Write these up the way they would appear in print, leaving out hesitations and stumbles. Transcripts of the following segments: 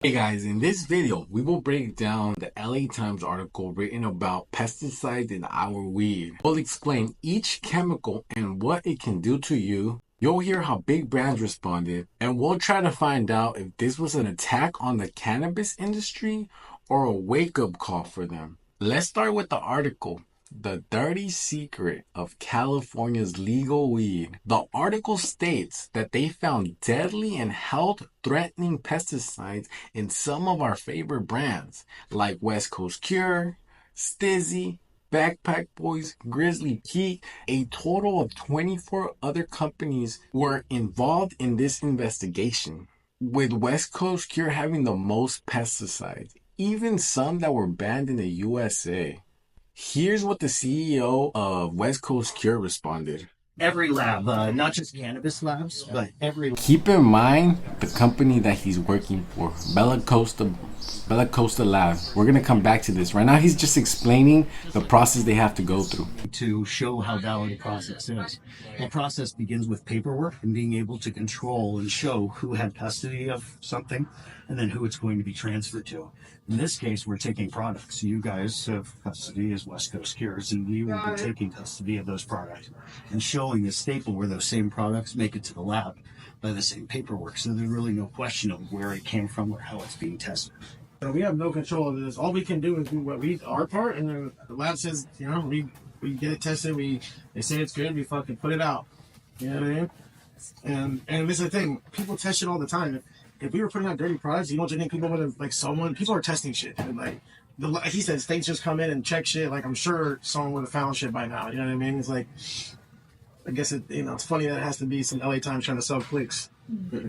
Hey guys, in this video, we will break down the LA Times article written about pesticides in our weed. We'll explain each chemical and what it can do to you. You'll hear how big brands responded, and we'll try to find out if this was an attack on the cannabis industry or a wake-up call for them. Let's start with the article. The Dirty Secret of California's Legal Weed. The article states that they found deadly and health-threatening pesticides in some of our favorite brands, like West Coast Cure, Stiiizy, Backpackboyz, Grizzly Peak. A total of 24 other companies were involved in this investigation, with West Coast Cure having the most pesticides, even some that were banned in the USA. Here's what the CEO of West Coast Cure responded. Every lab, not just cannabis labs, but every. Keep in mind the company that he's working for, Bella Costa Lab. We're gonna come back to this. Right now, he's just explaining the process they have to go through To show how valid the process is. The process begins with paperwork and being able to control and show who had custody of something and then who it's going to be transferred to. In this case, we're taking products. You guys have custody as West Coast Cures, and we will be taking custody of those products and showing the staple where those same products make it to the lab by the same paperwork. So there's really no question of where it came from or how it's being tested. We have no control of this. All we can do is do our part, and then the lab says, we get it tested. They say it's good. We fucking put it out. You know what I mean? And this is the thing. People test shit all the time. If we were putting out dirty products, you don't think people would have people are testing shit. And he said, states just come in and check shit. Like, I'm sure someone would have found shit by now. You know what I mean? It's like, I guess it's funny that it has to be some LA Times trying to sell clicks.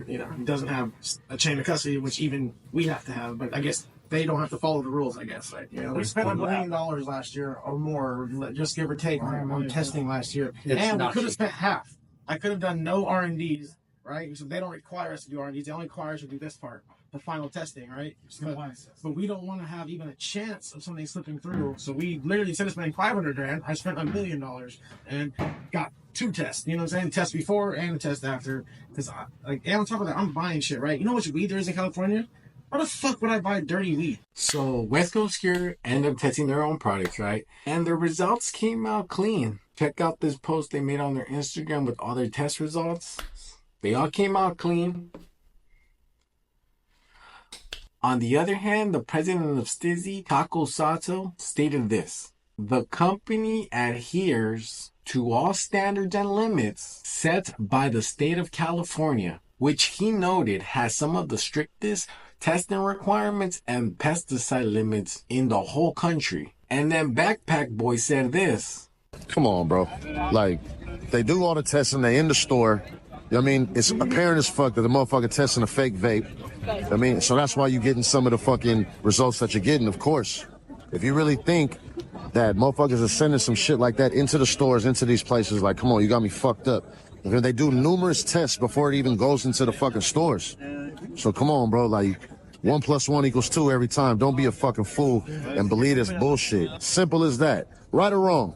He doesn't have a chain of custody, which even we have to have, but I guess they don't have to follow the rules, I guess. Right? We spent $1 million last year or more, just give or take, on testing last year. And we could have spent half. I could have done no R&Ds, right? So they don't require us to do R&Ds. They only require us to do this part, the final testing, right? But we don't want to have even a chance of something slipping through. So we literally, instead of spending $500,000, I spent $1 million and got 2 tests. You know what I'm saying? Test before and a test after. Because and on top of that, I'm buying shit, right? You know how much weed there is in California? Why the fuck would I buy dirty weed? So West Coast Cure ended up testing their own products, right? And the results came out clean. Check out this post they made on their Instagram with all their test results. They all came out clean. On the other hand, the president of Stiiizy, Taco Sato, stated this: the company adheres to all standards and limits set by the state of California, which he noted has some of the strictest testing requirements and pesticide limits in the whole country. And then Backpackboyz said this: come on, bro. Like, they do all the testing, they in the store. You know what I mean? It's apparent as fuck that the motherfucker testing a fake vape. I mean, so that's why you're getting some of the fucking results that you're getting, of course. If you really think that motherfuckers are sending some shit like that into the stores, into these places, like, come on, you got me fucked up. Because they do numerous tests before it even goes into the fucking stores. So come on, bro, like, 1 + 1 = 2 every time. Don't be a fucking fool and believe this bullshit. Simple as that. Right or wrong?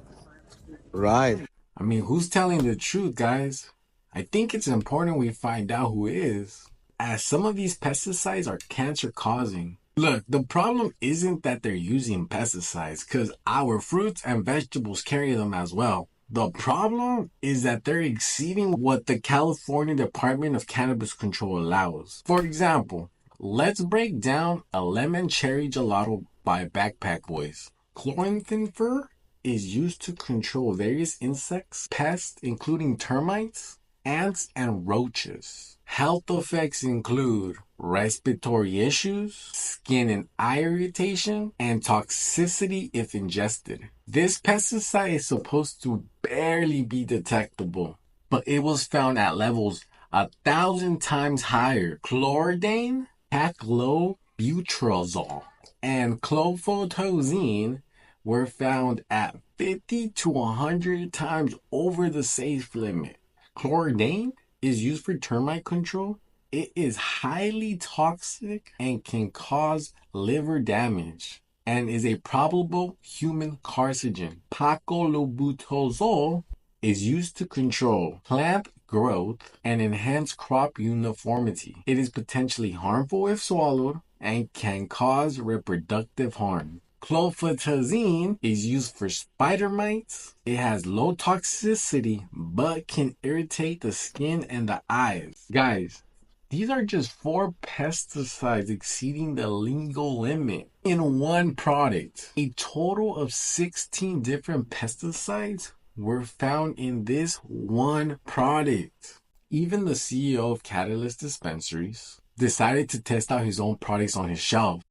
Right. I mean, who's telling the truth, guys? I think it's important we find out who is, as some of these pesticides are cancer-causing. Look, the problem isn't that they're using pesticides, because our fruits and vegetables carry them as well. The problem is that they're exceeding what the California Department of Cannabis Control allows. For example, let's break down a lemon cherry gelato by Backpackboyz. Chlorantraniliprole is used to control various insects, pests, including termites, ants, and roaches. Health effects include respiratory issues, skin and eye irritation, and toxicity if ingested. This pesticide is supposed to barely be detectable, but it was found at levels 1,000 times higher. Chlordane, paclobutrazol, and clofotozine were found at 50 to 100 times over the safe limit. Chlordane is used for termite control. It is highly toxic and can cause liver damage and is a probable human carcinogen. Paclobutrazol is used to control plant growth and enhance crop uniformity. It is potentially harmful if swallowed, and can cause reproductive harm. Clofazine is used for spider mites. It has low toxicity but can irritate the skin and the eyes. Guys, these are just 4 pesticides exceeding the legal limit in one product. A total of 16 different pesticides were found in this one product. Even the CEO of Catalyst Dispensaries decided to test out his own products on his shelf.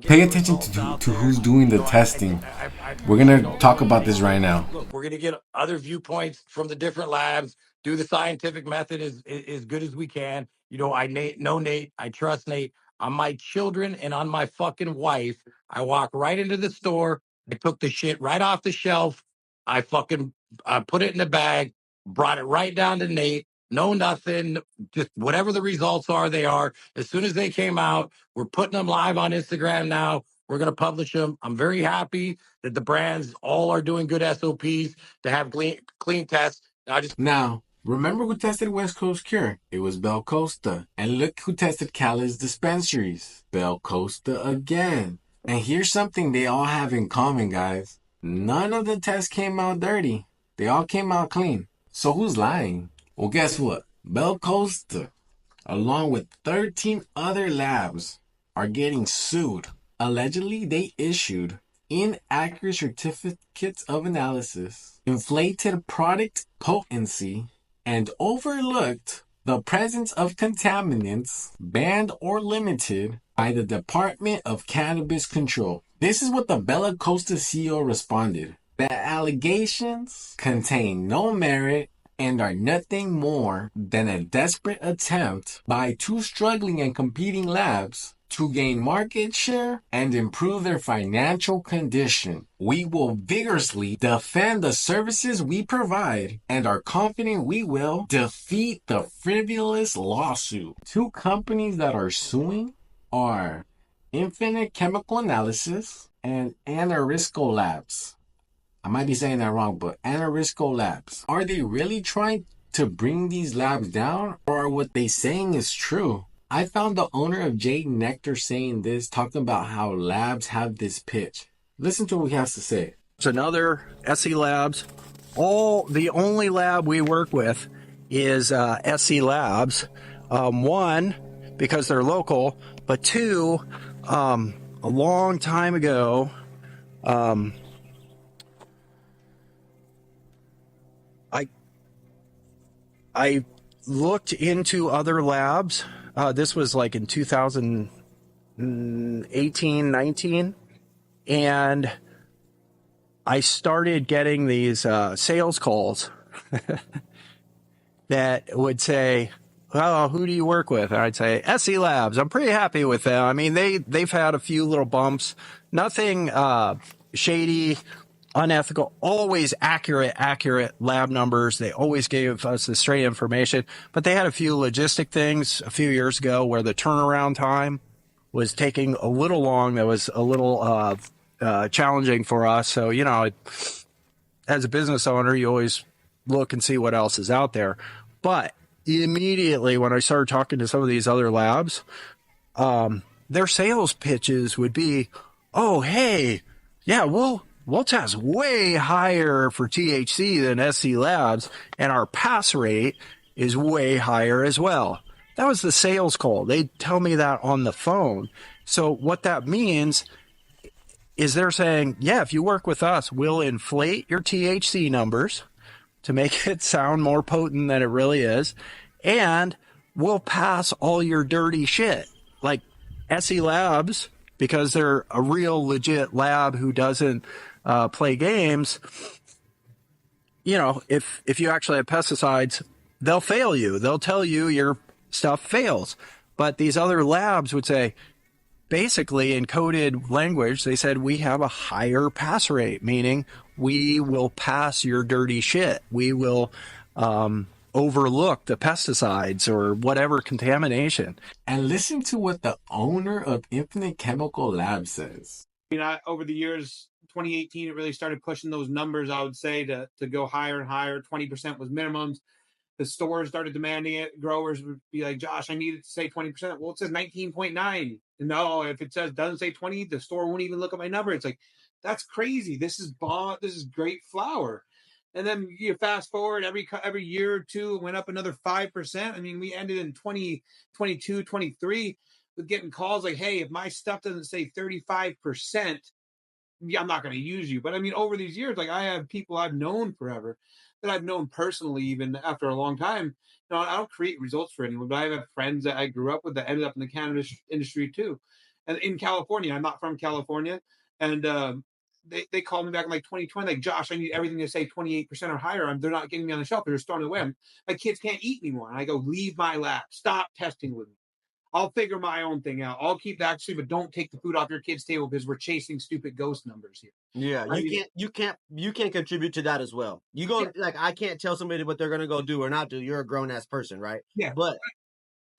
Pay attention to who's doing the testing. We're going to talk about this right now. Look, we're going to get other viewpoints from the different labs, do the scientific method as good as we can. You know, I know Nate. I trust Nate. On my children and on my fucking wife, I walk right into the store. I took the shit right off the shelf. I fucking put it in the bag, brought it right down to Nate. No, nothing. Just whatever the results are, they are. As soon as they came out, we're putting them live on Instagram now. We're going to publish them. I'm very happy that the brands all are doing good SOPs to have clean tests. Now, remember who tested West Coast Cure? It was Bel Costa. And look who tested Cala's Dispensaries. Bel Costa again. And here's something they all have in common, guys. None of the tests came out dirty. They all came out clean. So who's lying? Well, guess what? Bel Costa, along with 13 other labs, are getting sued. Allegedly, they issued inaccurate certificates of analysis, inflated product potency, and overlooked the presence of contaminants banned or limited by the Department of Cannabis Control. This is what the Bella Costa CEO responded. The allegations contain no merit and are nothing more than a desperate attempt by 2 struggling and competing labs to gain market share and improve their financial condition. We will vigorously defend the services we provide and are confident we will defeat the frivolous lawsuit. 2 companies that are suing are Infinite Chemical Analysis and Anarisco Labs. I might be saying that wrong, but Anarisco Labs. Are they really trying to bring these labs down, or are what they saying is true? I found the owner of Jade Nectar saying this, talking about how labs have this pitch. Listen to what he has to say. It's another SE Labs. The only lab we work with is SE Labs. 1, because they're local, but 2, a long time ago, I looked into other labs. This was like in 2018, 19. And I started getting these sales calls that would say, "Oh, who do you work with?" And I'd say, SE Labs. I'm pretty happy with them. I mean, they've had a few little bumps. Nothing shady, unethical, always accurate lab numbers. They always gave us the straight information, but they had a few logistic things a few years ago where the turnaround time was taking a little long. That was a little challenging for us. So, you know, as a business owner, you always look and see what else is out there. But immediately when I started talking to some of these other labs, their sales pitches would be, "Oh, hey, yeah, we'll test way higher for THC than SC Labs, and our pass rate is way higher as well." That was the sales call. They tell me that on the phone. So what that means is they're saying, yeah, if you work with us, we'll inflate your THC numbers to make it sound more potent than it really is, and we'll pass all your dirty shit. Like SE Labs, because they're a real legit lab who doesn't play games, you know, if you actually have pesticides, they'll fail you. They'll tell you your stuff fails. But these other labs would say, basically in coded language, they said, we have a higher pass rate, meaning we will pass your dirty shit. We will overlook the pesticides or whatever contamination. And listen to what the owner of Infinite Chemical Lab says. You know, over the years, 2018, it really started pushing those numbers, I would say, to go higher and higher. 20% was minimums. The stores started demanding it. Growers would be like, "Josh, I need it to say 20%. Well, it says 19.9. No, if it doesn't say 20, the store won't even look at my number. It's like, that's crazy. This is bomb. This is great flower. And then you fast forward every year or two, it went up another 5%. I mean, we ended in 2022, 23 with getting calls like, hey, if my stuff doesn't say 35%, yeah, I'm not going to use you. But I mean, over these years, like I have people I've known forever that I've known personally, even after a long time. You know, I don't create results for anyone, but I have friends that I grew up with that ended up in the cannabis industry too. And in California, I'm not from California. And they called me back in like 2020, like, Josh, I need everything to say 28% or higher. They're not getting me on the shelf. They're just throwing it away. My kids can't eat anymore. And I go, leave my lab. Stop testing with me. I'll figure my own thing out. I'll keep the accuracy, but don't take the food off your kid's table because we're chasing stupid ghost numbers here. Yeah, Right? you can't contribute to that as well. You go like I can't tell somebody what they're gonna go do or not do. You're a grown ass person, right? Yeah. But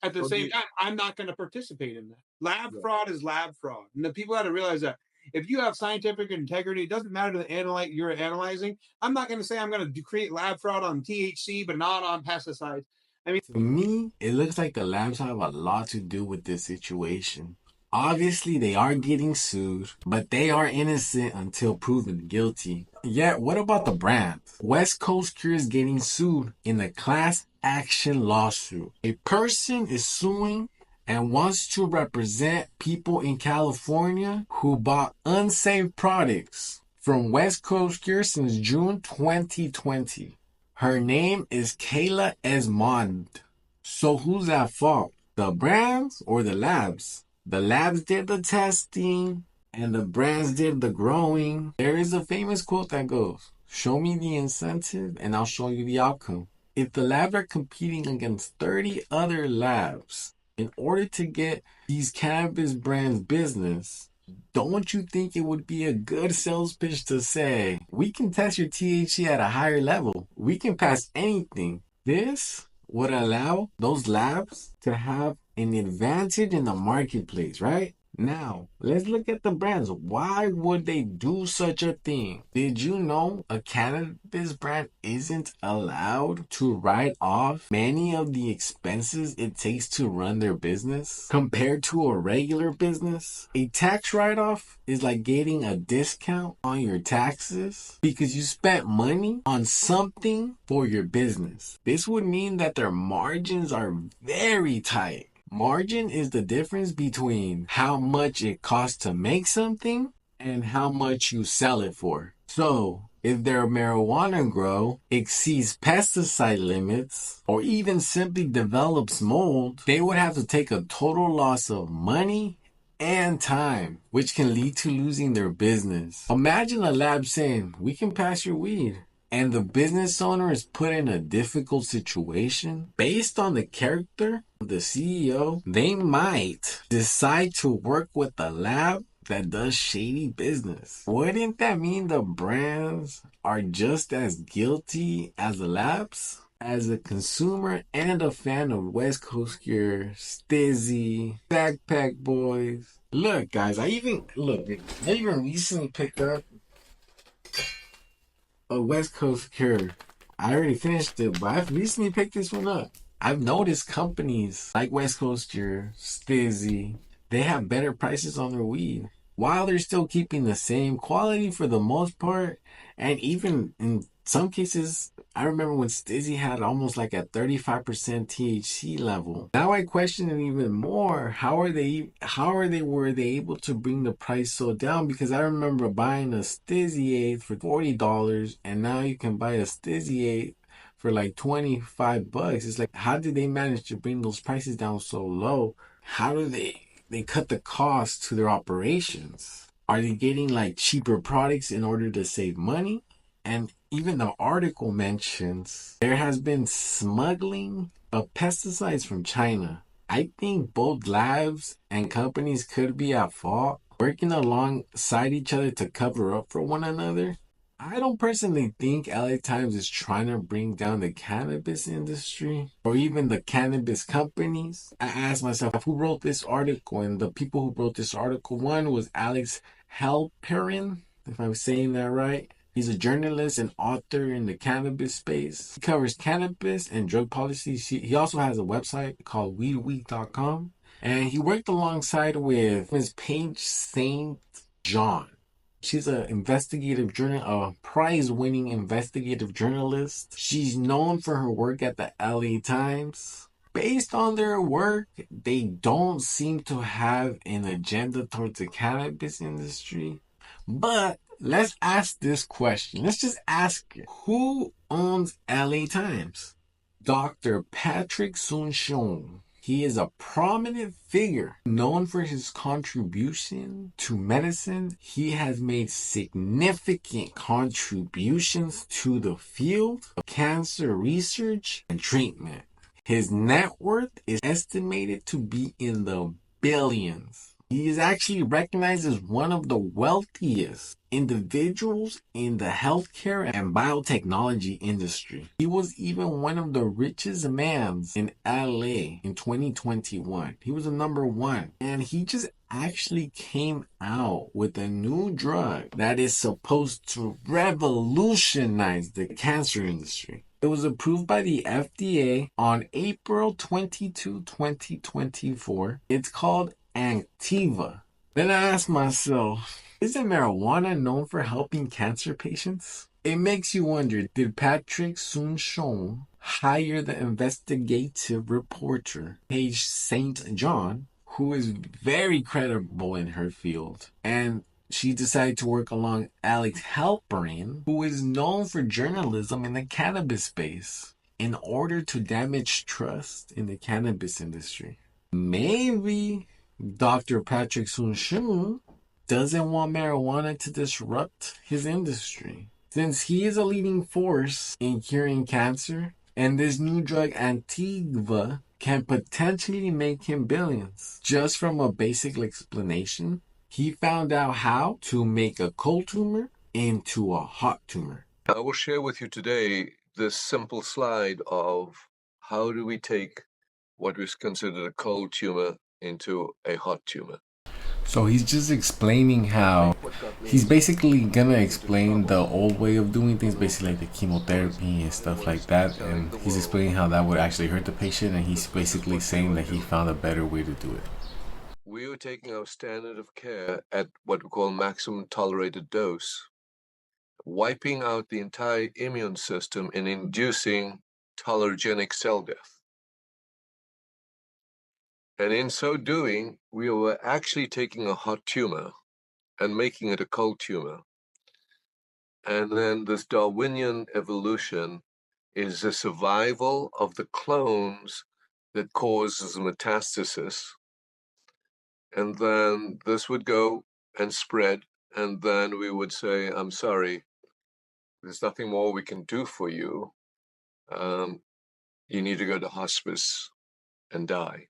At the same time, I'm not going to participate in that. Lab fraud is lab fraud. And the people have to realize that if you have scientific integrity, it doesn't matter the analyte you're analyzing. I'm not going to say I'm going to create lab fraud on THC, but not on pesticides. I mean, To me, it looks like the labs have a lot to do with this situation. Obviously, they are getting sued, but they are innocent until proven guilty. Yet, what about the brand? West Coast Cure is getting sued in a class action lawsuit. A person is suing and wants to represent people in California who bought unsafe products from West Coast Cure since June 2020. Her name is Kayla Esmond. So who's at fault? The brands or the labs? The labs did the testing and the brands did the growing. There is a famous quote that goes, show me the incentive and I'll show you the outcome. If the labs are competing against 30 other labs in order to get these cannabis brands business, don't you think it would be a good sales pitch to say, we can test your THC at a higher level. We can pass anything. This would allow those labs to have an advantage in the marketplace, right? Now, let's look at the brands. Why would they do such a thing? Did you know a cannabis brand isn't allowed to write off many of the expenses it takes to run their business compared to a regular business? A tax write-off is like getting a discount on your taxes because you spent money on something for your business. This would mean that their margins are very tight. Margin is the difference between how much it costs to make something and how much you sell it for. So, if their marijuana grow exceeds pesticide limits or even simply develops mold, they would have to take a total loss of money and time, which can lead to losing their business. Imagine a lab saying, we can pass your weed, and the business owner is put in a difficult situation. Based on the character of the CEO, they might decide to work with a lab that does shady business. Wouldn't that mean the brands are just as guilty as the labs? As a consumer and a fan of West Coast Cure, Stiiizy, Backpackboyz. Look, guys, I even recently picked up a West Coast Cure. I already finished it, but I've recently picked this one up. I've noticed companies like West Coast Cure, Stiiizy, they have better prices on their weed, while they're still keeping the same quality for the most part. And even in some cases, I remember when Stiiizy had almost like a 35% THC level. Now I question it even more. Were they able to bring the price so down? Because I remember buying a Stiiizy 8 for $40, and now you can buy a Stiiizy 8 for like $25. It's like, how did they manage to bring those prices down so low? How do they cut the cost to their operations? Are they getting like cheaper products in order to save money? And even the article mentions there has been smuggling of pesticides from China. I think both labs and companies could be at fault, working alongside each other to cover up for one another. I don't personally think LA Times is trying to bring down the cannabis industry or even the cannabis companies. I asked myself who wrote this article, and the people who wrote this article, one was Alex Halperin, if I'm saying that right. He's a journalist and author in the cannabis space. He covers cannabis and drug policy. He also has a website called weedweek.com. And he worked alongside with Ms. Paige St. John. She's an a prize-winning investigative journalist. She's known for her work at the LA Times. Based on their work, they don't seem to have an agenda towards the cannabis industry. But let's ask this question. Let's just ask it. Who owns LA Times? Dr. Patrick Soon-Shiong. He is a prominent figure known for his contribution to medicine. He has made significant contributions to the field of cancer research and treatment. His net worth is estimated to be in the billions. He is actually recognized as one of the wealthiest individuals in the healthcare and biotechnology industry. He was even one of the richest men in LA in 2021. He was the number one. And he just actually came out with a new drug that is supposed to revolutionize the cancer industry. It was approved by the FDA on April 22, 2024. It's called Activa. Then I asked myself, isn't marijuana known for helping cancer patients? It makes you wonder, did Patrick Soon-Shiong hire the investigative reporter, Paige St. John, who is very credible in her field, and she decided to work along Alex Halperin, who is known for journalism in the cannabis space, in order to damage trust in the cannabis industry? Maybe Dr. Patrick Soon-Shiong doesn't want marijuana to disrupt his industry, since he is a leading force in curing cancer, and this new drug Activa can potentially make him billions. Just from a basic explanation, he found out how to make a cold tumor into a hot tumor. I will share with you today this simple slide of how do we take what is considered a cold tumor into a hot tumor. So he's just explaining how he's basically gonna explain the old way of doing things, basically like the chemotherapy and stuff like that, and he's explaining how that would actually hurt the patient, and he's basically saying that he found a better way to do it. We are taking our standard of care at what we call maximum tolerated dose, wiping out the entire immune system and inducing tolerogenic cell death. And in so doing, we were actually taking a hot tumor and making it a cold tumor. And then this Darwinian evolution is the survival of the clones that causes metastasis. And then this would go and spread, and then we would say, I'm sorry, there's nothing more we can do for you. You need to go to hospice and die.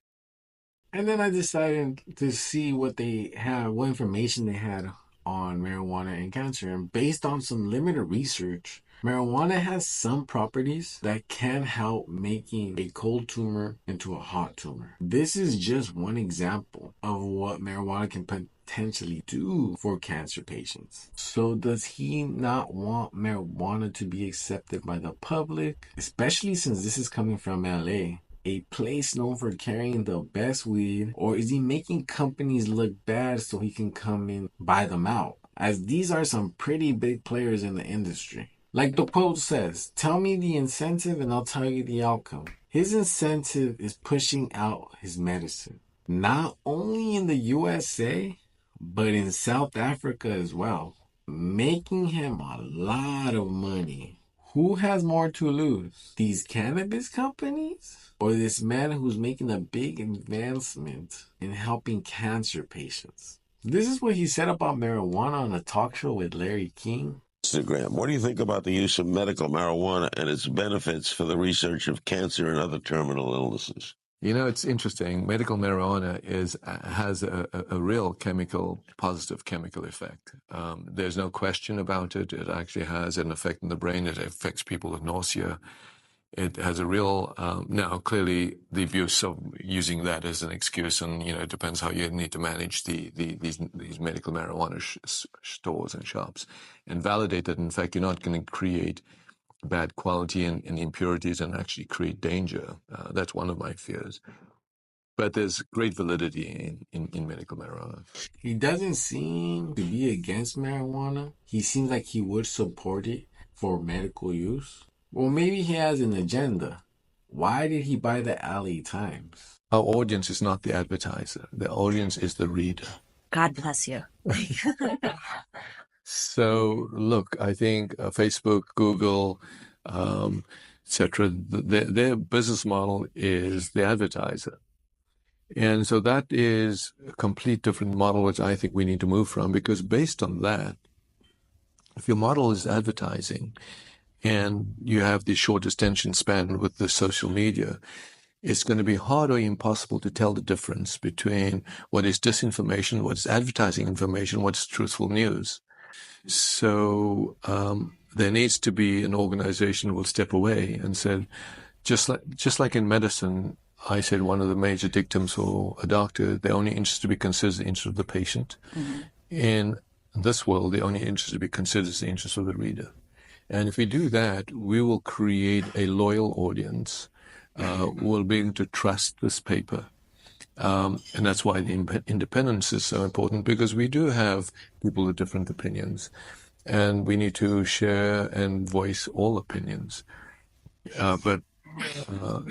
And then I decided to see what information they had on marijuana and cancer. And based on some limited research, marijuana has some properties that can help making a cold tumor into a hot tumor. This is just one example of what marijuana can potentially do for cancer patients. So does he not want marijuana to be accepted by the public, especially since this is coming from LA? A place known for carrying the best weed, or is he making companies look bad so he can come in, buy them out? As these are some pretty big players in the industry. Like the quote says, tell me the incentive and I'll tell you the outcome. His incentive is pushing out his medicine, not only in the USA, but in South Africa as well, making him a lot of money. Who has more to lose? These cannabis companies? Or this man who's making a big advancement in helping cancer patients? This is what he said about marijuana on a talk show with Larry King. Instagram. What do you think about the use of medical marijuana and its benefits for the research of cancer and other terminal illnesses? You know, it's interesting. Medical marijuana has a real positive chemical effect. There's no question about it. It actually has an effect in the brain. It affects people with nausea. It has a real, now clearly the abuse of using that as an excuse, and it depends how you need to manage these medical marijuana stores and shops, and validate that in fact you're not going to create bad quality and impurities and actually create danger. That's one of my fears. But there's great validity in medical marijuana. He doesn't seem to be against marijuana. He seems like he would support it for medical use. Well, maybe he has an agenda. Why did he buy the LA Times? Our audience is not the advertiser. The audience is the reader. God bless you. So, look, I think Facebook, Google, etc., their business model is the advertiser. And so that is a complete different model, which I think we need to move from, because based on that, if your model is advertising and you have the short attention span with the social media, it's going to be hard or impossible to tell the difference between what is disinformation, what is advertising information, what is truthful news. So there needs to be an organization who will step away and said, just like in medicine, I said one of the major dictums for a doctor, the only interest to be considered is the interest of the patient. Mm-hmm. In this world, the only interest to be considered is the interest of the reader. And if we do that, we will create a loyal audience who will be able to trust this paper. And that's why the independence is so important, because we do have people with different opinions, and we need to share and voice all opinions.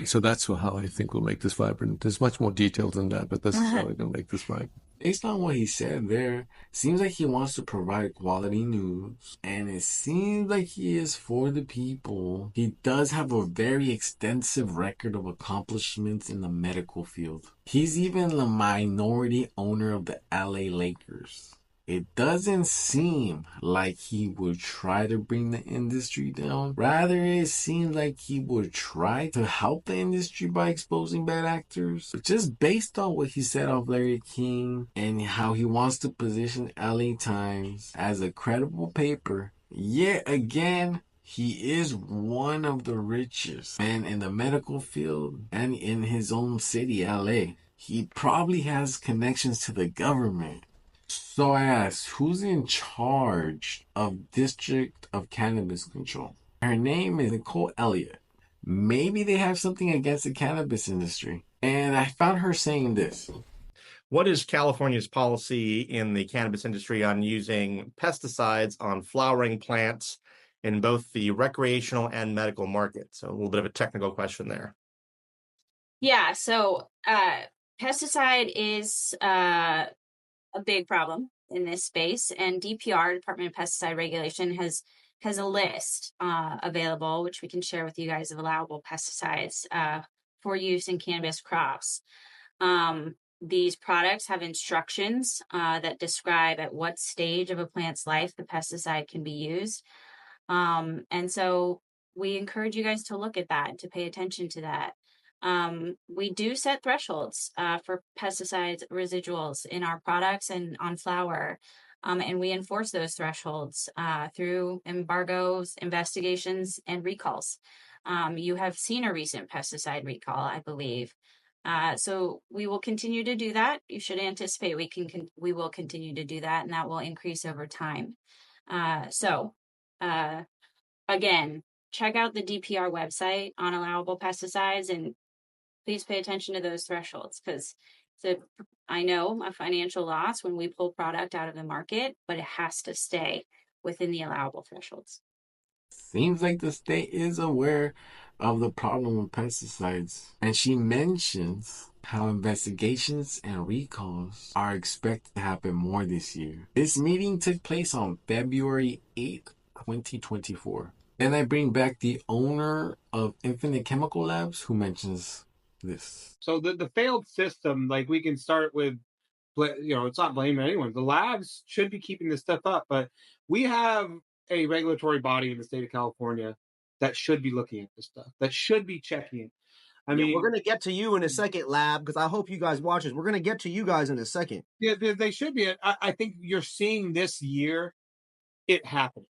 So that's how I think we'll make this vibrant. There's much more detail than that, but this is how we're going to make this vibrant. Based on what he said there, seems like he wants to provide quality news, and it seems like he is for the people. He does have a very extensive record of accomplishments in the medical field. He's even the minority owner of the LA Lakers. It doesn't seem like he would try to bring the industry down. Rather, it seems like he would try to help the industry by exposing bad actors. But just based on what he said of Larry King and how he wants to position LA Times as a credible paper, yet again, he is one of the richest men in the medical field and in his own city, LA. He probably has connections to the government. So I asked, who's in charge of District of Cannabis Control? Her name is Nicole Elliott. Maybe they have something against the cannabis industry. And I found her saying this. What is California's policy in the cannabis industry on using pesticides on flowering plants in both the recreational and medical market? So a little bit of a technical question there. Yeah, so pesticide is a big problem in this space, and DPR, Department of Pesticide Regulation, has a list available, which we can share with you guys, of allowable pesticides for use in cannabis crops. These products have instructions that describe at what stage of a plant's life the pesticide can be used. And so we encourage you guys to look at that, to pay attention to that. We do set thresholds for pesticides residuals in our products and on flour. And we enforce those thresholds through embargoes, investigations, and recalls. You have seen a recent pesticide recall, I believe. So we will continue to do that. You should anticipate we will continue to do that, and that will increase over time. Again, check out the DPR website on allowable pesticides, and please pay attention to those thresholds, because I know a financial loss when we pull product out of the market, but it has to stay within the allowable thresholds. Seems like the state is aware of the problem with pesticides. And she mentions how investigations and recalls are expected to happen more this year. This meeting took place on February 8th, 2024. Then I bring back the owner of Infinite Chemical Labs, who mentions this. So the failed system, like, we can start with, it's not blaming anyone. The labs should be keeping this stuff up, but we have a regulatory body in the state of California that should be looking at this stuff, that should be checking it. I mean, we're going to get to you in a second, Lab, because I hope you guys watch this. We're going to get to you guys in a second. Yeah, they should be. I think you're seeing this year it happening.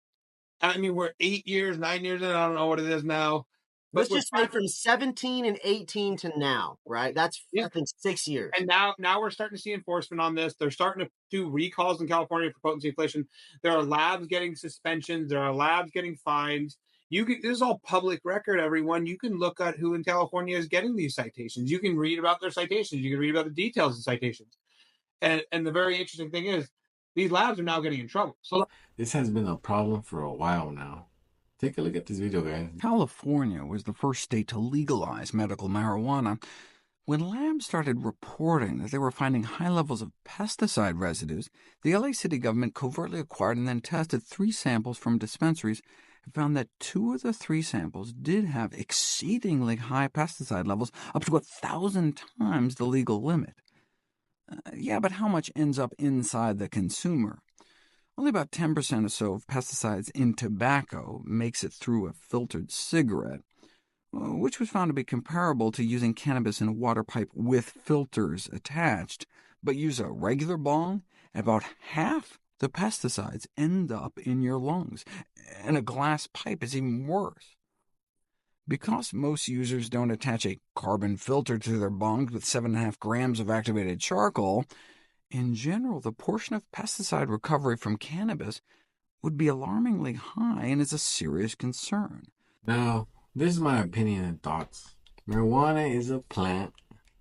I mean, we're 8 years, 9 years in, I don't know what it is now. Let's just say from 17 and 18 to now, right? That's, I think, 6 years. And now we're starting to see enforcement on this. They're starting to do recalls in California for potency inflation. There are labs getting suspensions. There are labs getting fines. This is all public record, everyone. You can look at who in California is getting these citations. You can read about their citations. You can read about the details of citations. And the very interesting thing is, these labs are now getting in trouble. So this has been a problem for a while now. Take a look at this video, guys. California was the first state to legalize medical marijuana. When labs started reporting that they were finding high levels of pesticide residues, the LA city government covertly acquired and then tested 3 samples from dispensaries and found that 2 of the 3 samples did have exceedingly high pesticide levels, up to 1,000 times the legal limit. Yeah, but how much ends up inside the consumer? Only about 10% or so of pesticides in tobacco makes it through a filtered cigarette, which was found to be comparable to using cannabis in a water pipe with filters attached. But use a regular bong, and about half the pesticides end up in your lungs, and a glass pipe is even worse. Because most users don't attach a carbon filter to their bongs with 7.5 grams of activated charcoal, in general, the portion of pesticide recovery from cannabis would be alarmingly high and is a serious concern. Now, this is my opinion and thoughts. Marijuana is a plant,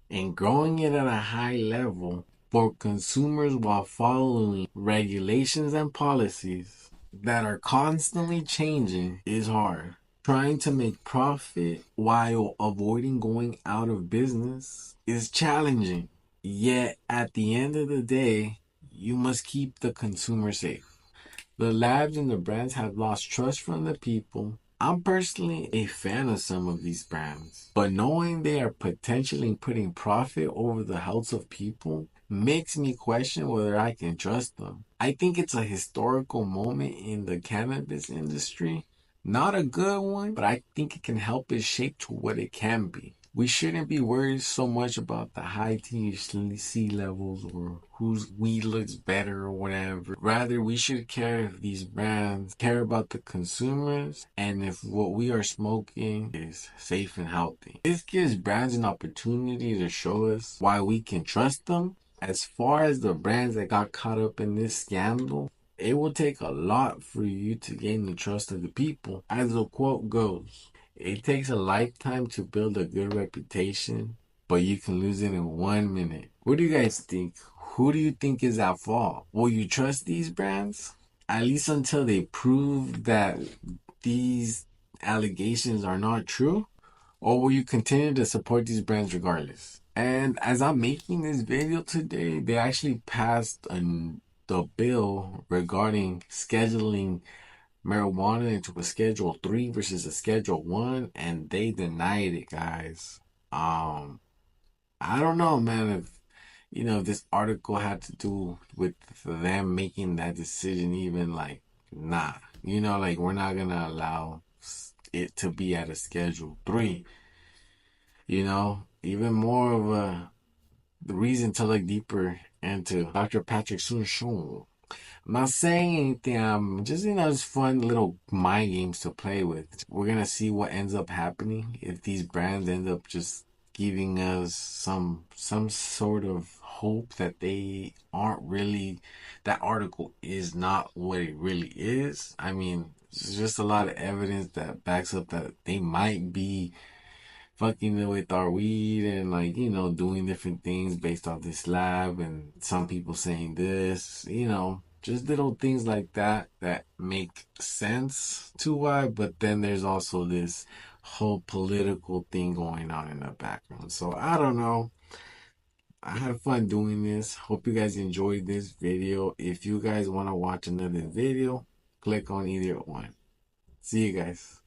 and growing it at a high level for consumers while following regulations and policies that are constantly changing is hard. Trying to make profit while avoiding going out of business is challenging. Yet, at the end of the day, you must keep the consumer safe. The labs and the brands have lost trust from the people. I'm personally a fan of some of these brands, but knowing they are potentially putting profit over the health of people makes me question whether I can trust them. I think it's a historical moment in the cannabis industry. Not a good one, but I think it can help it shape to what it can be. We shouldn't be worried so much about the high THC levels or whose weed looks better or whatever. Rather, we should care if these brands care about the consumers and if what we are smoking is safe and healthy. This gives brands an opportunity to show us why we can trust them. As far as the brands that got caught up in this scandal, it will take a lot for you to gain the trust of the people. As the quote goes, it takes a lifetime to build a good reputation, but you can lose it in 1 minute. What do you guys think? Who do you think is at fault? Will you trust these brands? At least until they prove that these allegations are not true? Or will you continue to support these brands regardless? And as I'm making this video today, they actually passed the bill regarding scheduling marijuana into a Schedule 3 versus a Schedule 1, and they denied it, guys. I don't know, man, if this article had to do with them making that decision, even like, nah. Like, we're not gonna allow it to be at a Schedule 3. Even more of the reason to look deeper into Dr. Patrick Soon-Shiong. I'm not saying anything. I'm just, just fun little mind games to play with. We're going to see what ends up happening if these brands end up just giving us some sort of hope that they aren't really, that article is not what it really is. I mean, there's just a lot of evidence that backs up that they might be fucking with our weed and doing different things based off this lab, and some people saying this, just little things like that make sense to why, but then there's also this whole political thing going on in the background. So I don't know. I had fun doing this. Hope you guys enjoyed this video. If you guys want to watch another video, click on either one. See you guys.